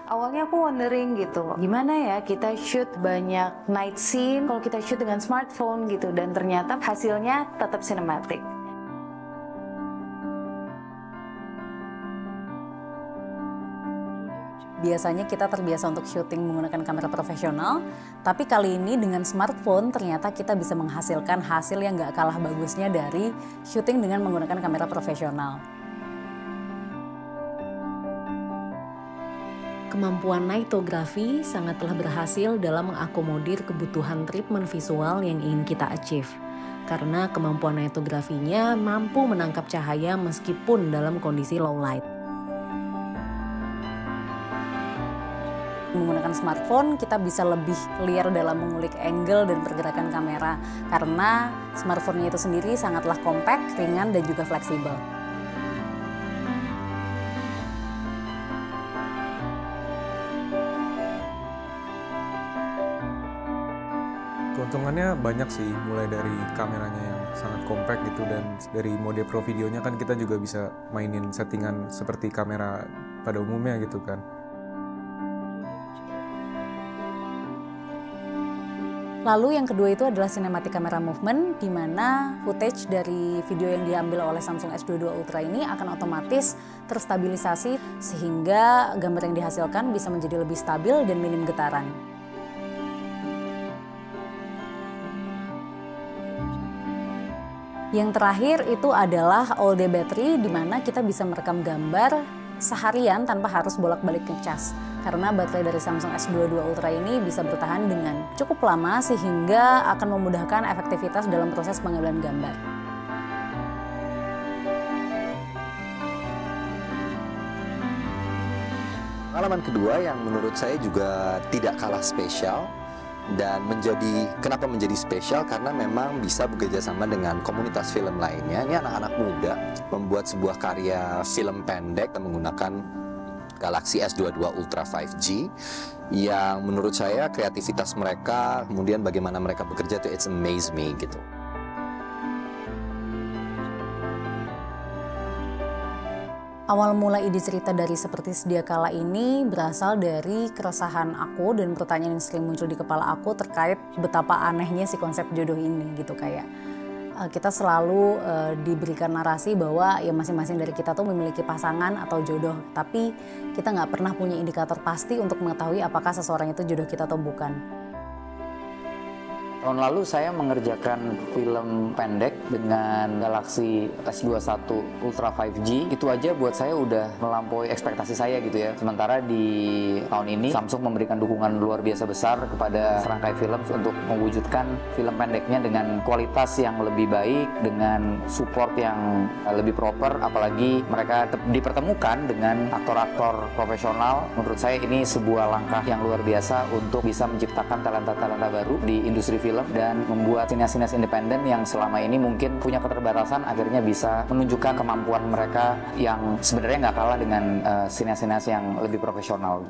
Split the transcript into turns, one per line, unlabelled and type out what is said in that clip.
Awalnya aku wondering gitu, gimana ya kita shoot banyak night scene kalau kita shoot dengan smartphone gitu, dan ternyata hasilnya tetap sinematik.
Biasanya kita terbiasa untuk syuting menggunakan kamera profesional, tapi kali ini dengan smartphone ternyata kita bisa menghasilkan hasil yang gak kalah bagusnya dari syuting dengan menggunakan kamera profesional. Kemampuan nightography sangatlah berhasil dalam mengakomodir kebutuhan treatment visual yang ingin kita achieve. Karena kemampuan nightography-nya mampu menangkap cahaya meskipun dalam kondisi low light. Menggunakan smartphone, kita bisa lebih clear dalam mengulik angle dan pergerakan kamera. Karena smartphone-nya itu sendiri sangatlah compact, ringan, dan juga fleksibel.
Keuntungannya banyak sih, mulai dari kameranya yang sangat compact gitu, dan dari mode pro videonya kan kita juga bisa mainin settingan seperti kamera pada umumnya gitu kan.
Lalu yang kedua itu adalah cinematic camera movement, di mana footage dari video yang diambil oleh Samsung S22 Ultra ini akan otomatis terstabilisasi sehingga gambar yang dihasilkan bisa menjadi lebih stabil dan minim getaran. Yang terakhir itu adalah all day battery, di mana kita bisa merekam gambar seharian tanpa harus bolak-balik ngecas. Karena baterai dari Samsung S22 Ultra ini bisa bertahan dengan cukup lama sehingga akan memudahkan efektivitas dalam proses pengambilan gambar.
Pengalaman kedua yang menurut saya juga tidak kalah spesial. Dan kenapa menjadi spesial? Karena memang bisa bekerja sama dengan komunitas film lainnya. Ini anak-anak muda membuat sebuah karya film pendek menggunakan Galaxy S22 Ultra 5G yang menurut saya kreativitas mereka, kemudian bagaimana mereka bekerja itu it's amaze me gitu.
Awal mula ide cerita dari Seperti Sedia Kala ini berasal dari keresahan aku dan pertanyaan yang sering muncul di kepala aku terkait betapa anehnya si konsep jodoh ini gitu. Kayak kita selalu diberikan narasi bahwa ya masing-masing dari kita tuh memiliki pasangan atau jodoh, tapi kita nggak pernah punya indikator pasti untuk mengetahui apakah seseorang itu jodoh kita atau bukan.
Tahun lalu saya mengerjakan film pendek dengan Galaxy S21 Ultra 5G. Itu aja buat saya udah melampaui ekspektasi saya gitu ya. Sementara di tahun ini Samsung memberikan dukungan luar biasa besar kepada serangkai film untuk mewujudkan film pendeknya dengan kualitas yang lebih baik, dengan support yang lebih proper, apalagi mereka dipertemukan dengan aktor-aktor profesional. Menurut saya ini sebuah langkah yang luar biasa untuk bisa menciptakan talenta-talenta baru di industri film dan membuat sineas-sineas independen yang selama ini mungkin punya keterbatasan akhirnya bisa menunjukkan kemampuan mereka yang sebenarnya nggak kalah dengan sineas-sineas yang lebih profesional.